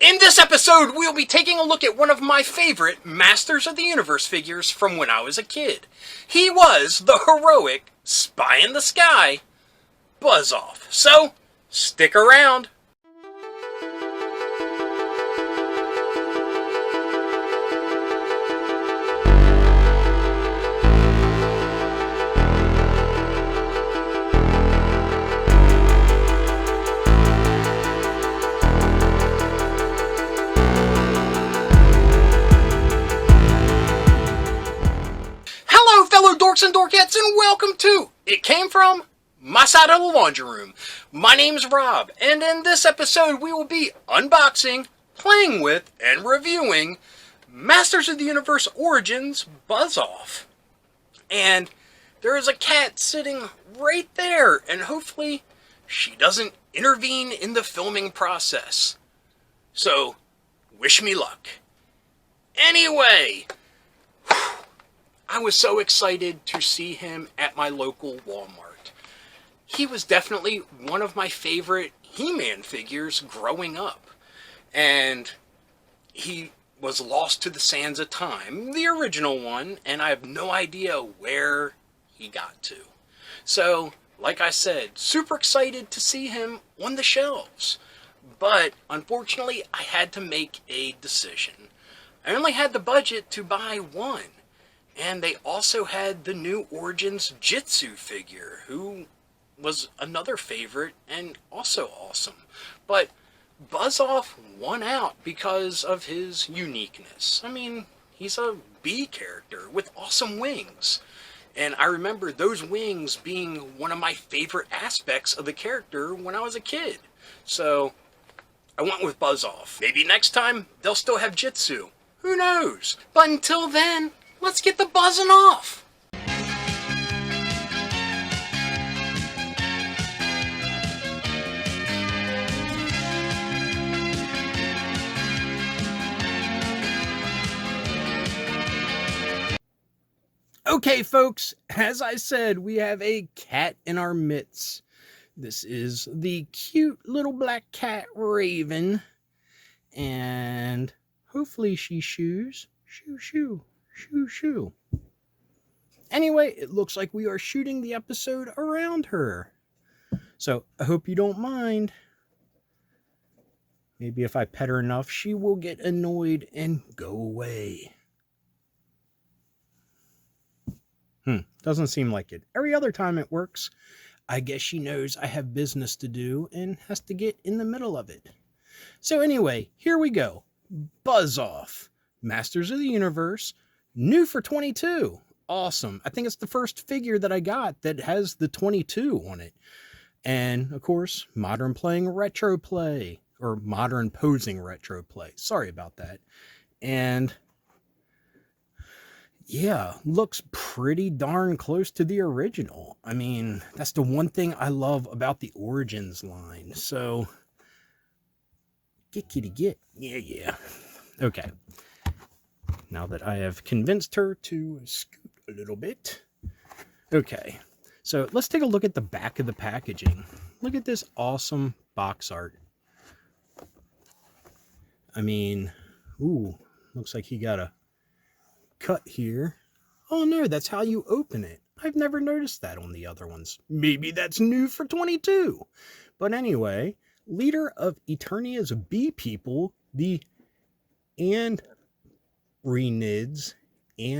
In this episode, we'll be taking a look at one of my favorite Masters of the Universe figures from when I was a kid. He was the heroic Spy in the Sky, Buzz-Off. So, stick around. Hello, fellow dorks and dorkettes, and welcome to It Came From My Side of the Laundry Room. My name's Rob, and in this episode we will be unboxing, playing with, and reviewing Masters of the Universe Origins Buzz-Off. And there is a cat sitting right there, and hopefully she doesn't intervene in the filming process. So, wish me luck. Anyway, I was so excited to see him at my local Walmart. He was definitely one of my favorite He-Man figures growing up. And he was lost to the sands of time, the original one, and I have no idea where he got to. So, like I said, super excited to see him on the shelves. But, unfortunately, I had to make a decision. I only had the budget to buy one. And they also had the new Origins Jitsu figure, who was another favorite and also awesome. But Buzz-Off won out because of his uniqueness. I mean, he's a bee character with awesome wings. And I remember those wings being one of my favorite aspects of the character when I was a kid. So I went with Buzz-Off. Maybe next time they'll still have Jitsu. Who knows? But until then, let's get the buzzing off. Okay, folks, as I said, we have a cat in our midst. This is the cute little black cat, Raven. And hopefully she shoos. Shoo, shoo. Shoo, shoo. Anyway, it looks like we are shooting the episode around her. So, I hope you don't mind. Maybe if I pet her enough, she will get annoyed and go away. Doesn't seem like it. Every other time it works. I guess she knows I have business to do and has to get in the middle of it. So anyway, here we go. Buzz-Off. Masters of the Universe. New for 22. Awesome. I think it's the first figure that I got that has the 22 on it. And, of course, modern playing retro play. Or modern posing retro play. Sorry about that. And yeah, looks pretty darn close to the original. I mean, that's the one thing I love about the Origins line. So, get kitty get. Yeah. Okay. Now that I have convinced her to scoot a little bit. Okay. So, let's take a look at the back of the packaging. Look at this awesome box art. I mean, ooh, looks like he got a cut here. Oh no, that's how you open it. I've never noticed that on the other ones. Maybe that's new for 22. But anyway, leader of Eternia's bee people, the Anrenids. I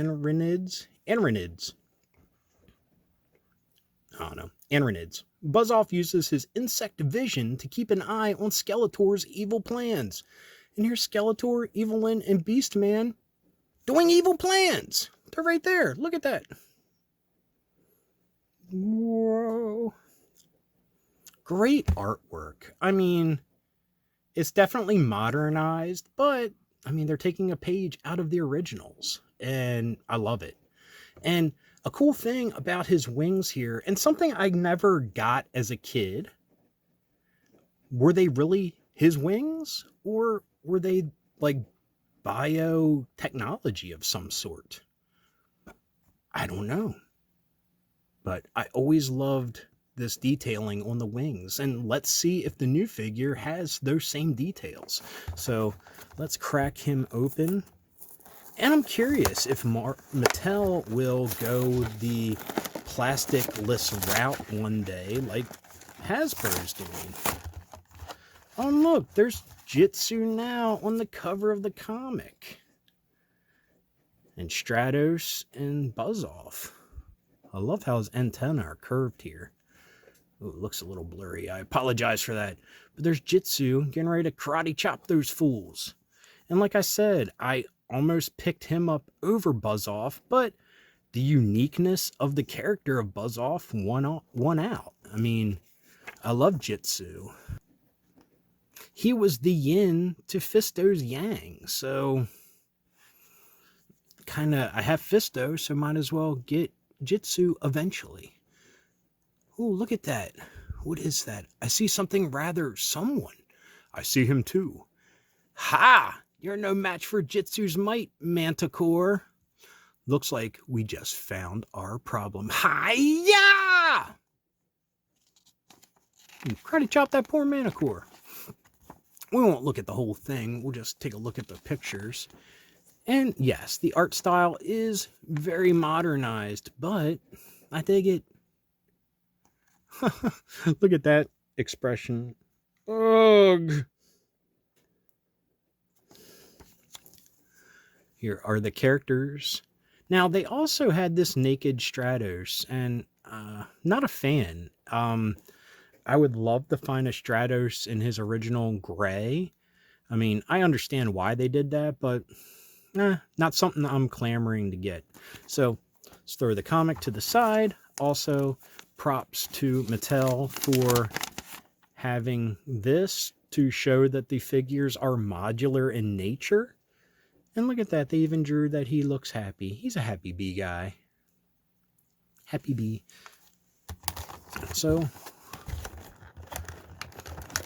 don't know. Anrenids. Buzz-Off uses his insect vision to keep an eye on Skeletor's evil plans. And here's Skeletor, Evelyn, and Beastman doing evil plans. They're right there. Look at that. Whoa. Great artwork. I mean, it's definitely modernized, but I mean, they're taking a page out of the originals, and I love it. And a cool thing about his wings here, and something I never got as a kid, were they really his wings, or were they like biotechnology of some sort? I don't know. But I always loved this detailing on the wings, and let's see if the new figure has those same details. So let's crack him open, and I'm curious if Mattel will go the plastic-less route one day like Hasbro's doing. Oh look, there's Jitsu now on the cover of the comic, and Stratos and Buzz-Off. I love how his antennae are curved here. Ooh, it looks a little blurry. I apologize for that. But there's Jitsu getting ready to karate chop those fools. And like I said, I almost picked him up over Buzz-Off, but the uniqueness of the character of Buzz-Off won out. I mean, I love Jitsu. He was the yin to Fisto's yang, so I have Fisto, so might as well get Jitsu eventually. Oh, look at that. What is that? I see someone. I see him too. Ha! You're no match for Jitsu's might, Manticore. Looks like we just found our problem. Hi-ya! Karate chop that poor Manticore. We won't look at the whole thing. We'll just take a look at the pictures. And yes, the art style is very modernized, but I dig it. Look at that expression. Ugh. Here are the characters. Now, they also had this naked Stratos, and not a fan. I would love to find a Stratos in his original gray. I mean, I understand why they did that, but not something I'm clamoring to get. So let's throw the comic to the side. Also, props to Mattel for having this to show that the figures are modular in nature. And look at that. They even drew that he looks happy. He's a happy bee guy. Happy bee. So,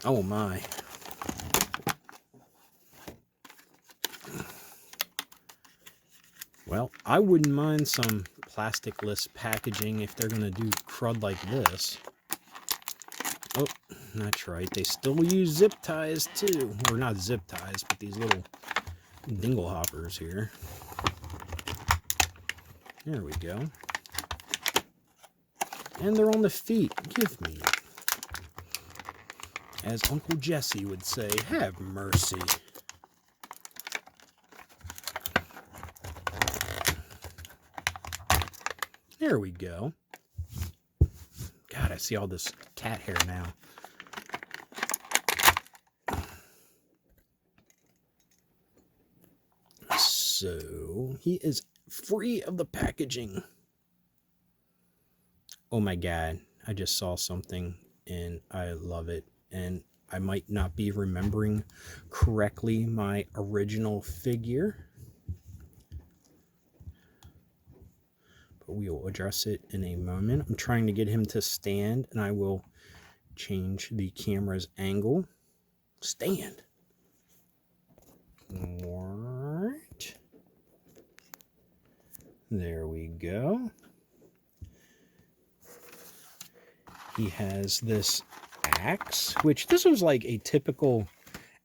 oh my. Well, I wouldn't mind some plastic-less packaging if they're going to do crud like this. Oh, that's right. They still use zip ties too. Or not zip ties, but these little dingle hoppers here. There we go. And they're on the feet. Give me. As Uncle Jesse would say, have mercy. There we go. God, I see all this cat hair now. So, he is free of the packaging. Oh my God, I just saw something and I love it. And I might not be remembering correctly my original figure, but we will address it in a moment. I'm trying to get him to stand, and I will change the camera's angle. Stand. Right. There we go. He has this axe, which this was like a typical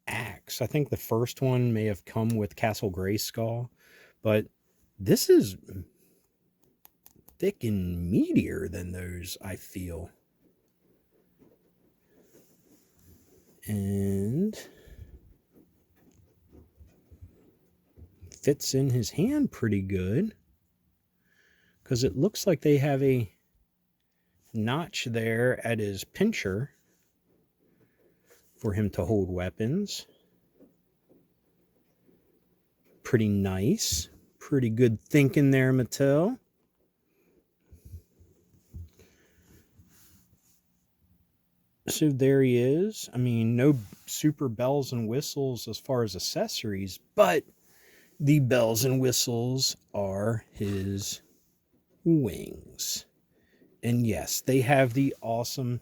axe. I think the first one may have come with Castle Grayskull, but this is thick and meatier than those, I feel. And fits in his hand pretty good, because it looks like they have a notch there at his pincher for him to hold weapons. Pretty nice. Pretty good thinking there, Mattel. So there he is. I mean, no super bells and whistles as far as accessories, but the bells and whistles are his wings. And yes, they have the awesome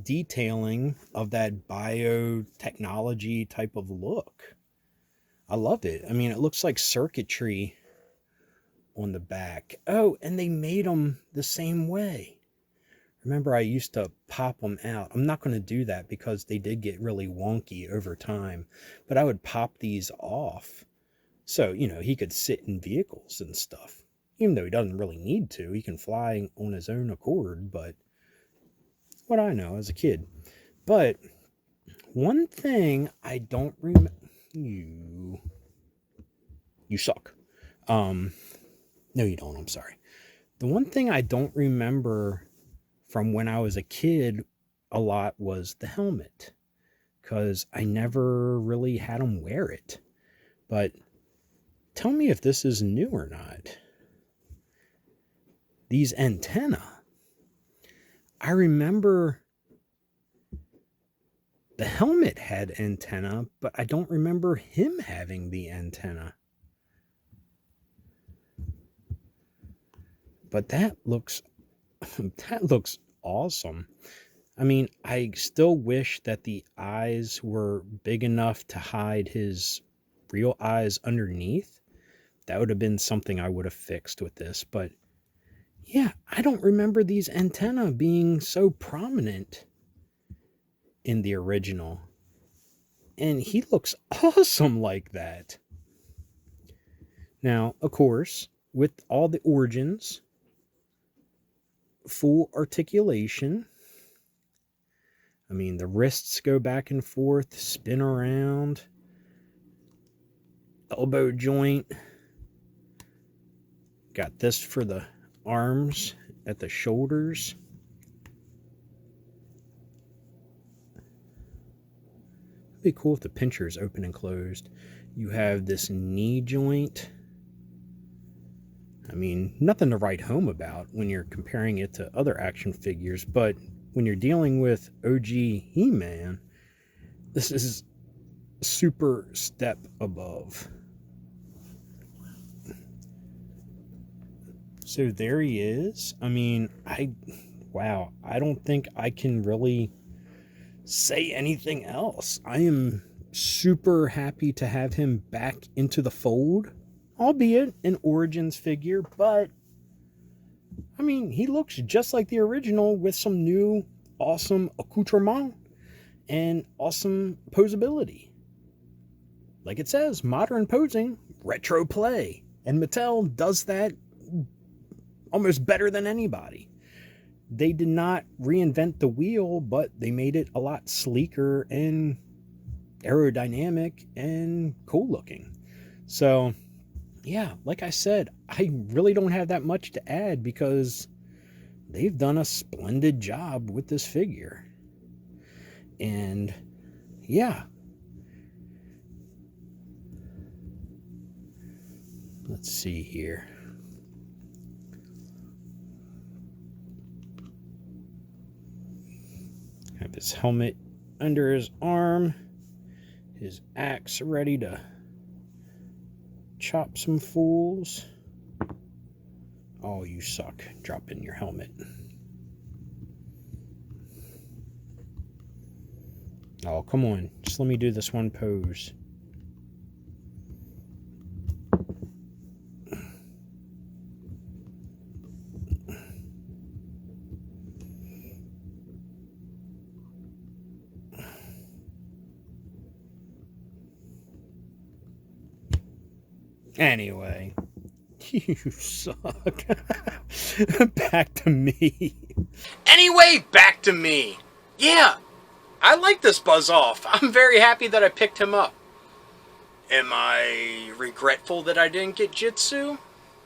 detailing of that biotechnology type of look. I love it. I mean, it looks like circuitry on the back. Oh, and they made them the same way. Remember, I used to pop them out. I'm not going to do that because they did get really wonky over time, but I would pop these off so, he could sit in vehicles and stuff. Even though he doesn't really need to, he can fly on his own accord, but what I know as a kid. But one thing I don't remember. You suck. Um, no, you don't. I'm sorry. The one thing I don't remember from when I was a kid a lot was the helmet, because I never really had him wear it. But tell me if this is new or not. These antennae. I remember the helmet had antenna, but I don't remember him having the antenna. But that looks awesome. I mean, I still wish that the eyes were big enough to hide his real eyes underneath. That would have been something I would have fixed with this. But yeah, I don't remember these antennae being so prominent in the original. And he looks awesome like that. Now, of course, with all the origins, full articulation. I mean, the wrists go back and forth, spin around, elbow joint. Got this for the arms at the shoulders. It'd be cool if the pincher is open and closed. You have this knee joint. I mean, nothing to write home about when you're comparing it to other action figures, but when you're dealing with OG He-Man, this is super step above. So there he is. I mean, I don't think I can really say anything else. I am super happy to have him back into the fold, albeit an Origins figure, but I mean, he looks just like the original with some new awesome accoutrement and awesome posability. Like it says, modern posing, retro play. And Mattel does that almost better than anybody. They did not reinvent the wheel, but they made it a lot sleeker and aerodynamic and cool looking. So, yeah, like I said, I really don't have that much to add because they've done a splendid job with this figure. And yeah. Let's see here. Have his helmet under his arm, his axe ready to chop some fools. Oh, you suck. Drop in your helmet. Oh, come on. Just let me do this one pose. Anyway, you suck. Back to me. Anyway, back to me. Yeah, I like this Buzz Off. I'm very happy that I picked him up. Am I regretful that I didn't get Jitsu?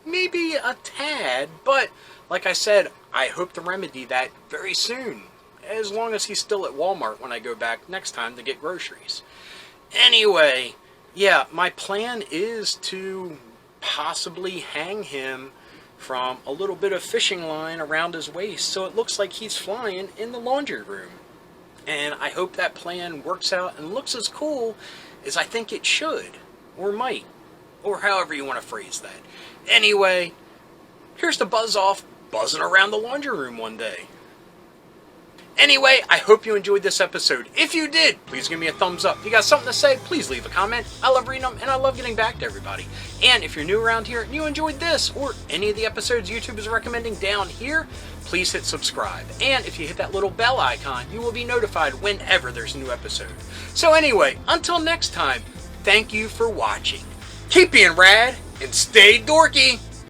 Maybe a tad, but like I said, I hope to remedy that very soon. As long as he's still at Walmart when I go back next time to get groceries. Anyway, yeah, my plan is to possibly hang him from a little bit of fishing line around his waist so it looks like he's flying in the laundry room. And I hope that plan works out and looks as cool as I think it should, or might, or however you want to phrase that. Anyway, here's the Buzz Off buzzing around the laundry room one day. Anyway, I hope you enjoyed this episode. If you did, please give me a thumbs up. If you got something to say, please leave a comment. I love reading them, and I love getting back to everybody. And if you're new around here and you enjoyed this or any of the episodes YouTube is recommending down here, please hit subscribe. And if you hit that little bell icon, you will be notified whenever there's a new episode. So anyway, until next time, thank you for watching. Keep being rad and stay dorky.